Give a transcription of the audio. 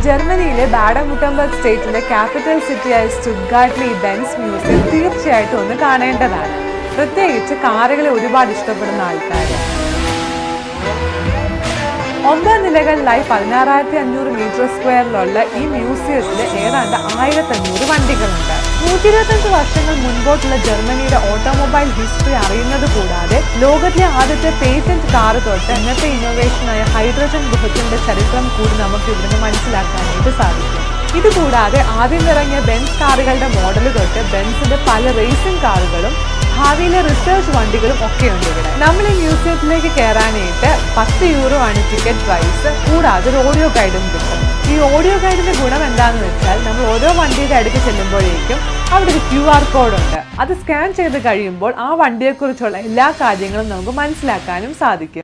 ജർമ്മനിയിലെ ബാഡൻ-വുർട്ടംബർഗ് സ്റ്റേറ്റിന്റെ ക്യാപിറ്റൽ സിറ്റിയായ സ്റ്റുട്ട്ഗാർട്ടിലെ ഈ ബെൻസ് മ്യൂസിയം തീർച്ചയായിട്ടും ഒന്ന് കാണേണ്ടതാണ്. പ്രത്യേകിച്ച് കാറുകളെ ഒരുപാട് ഇഷ്ടപ്പെടുന്ന ആൾക്കാർ. 9 നിലകളിലായി 16,500 മീറ്റർ സ്ക്വയറിലുള്ള ഈ മ്യൂസിയത്തിൽ ഏതാണ്ട് 1,500 വണ്ടികളുണ്ട്. 125 വർഷങ്ങൾ മുൻപോട്ടുള്ള ജർമ്മനിയുടെ ഓട്ടോമൊബൈൽ ഹിസ്റ്ററി അറിയുന്നത് കൂടാതെ ലോകത്തിലെ ആദ്യത്തെ പേറ്റന്റ് കാർ തൊട്ട് ഇന്നത്തെ ഇന്നോവേഷനായ ഹൈഡ്രജൻ ബുള്ളറ്റിന്റെ ചരിത്രം കൂടി നമുക്ക് ഇവിടുന്ന് മനസ്സിലാക്കാനായിട്ട് സാധിക്കും. ഇതുകൂടാതെ ആദ്യം ഇറങ്ങിയ ബെൻസ് കാറുകളുടെ മോഡൽ തൊട്ട് ബെൻസിന്റെ പല റേസിംഗ് കാറുകളും ഭാവിയിലെ റിസർച്ച് വണ്ടികളും ഒക്കെയുണ്ട് ഇവിടെ. നമ്മൾ ഈ മ്യൂസിയത്തിലേക്ക് കയറാനായിട്ട് 10 യൂറോ ആണ് ടിക്കറ്റ് പ്രൈസ്. കൂടാതെ ഒരു ഓഡിയോ ഗൈഡും കിട്ടും. ഈ ഓഡിയോ ഗൈഡിന്റെ ഗുണം എന്താണെന്ന് വെച്ചാൽ നമ്മൾ ഓരോ വണ്ടിയുടെ അടുത്ത് ചെല്ലുമ്പോഴേക്കും അവിടെ ഒരു QR കോഡ് ഉണ്ട്. അത് സ്കാൻ ചെയ്ത് കഴിയുമ്പോൾ ആ വണ്ടിയെക്കുറിച്ചുള്ള എല്ലാ കാര്യങ്ങളും നമുക്ക് മനസ്സിലാക്കാനും സാധിക്കും.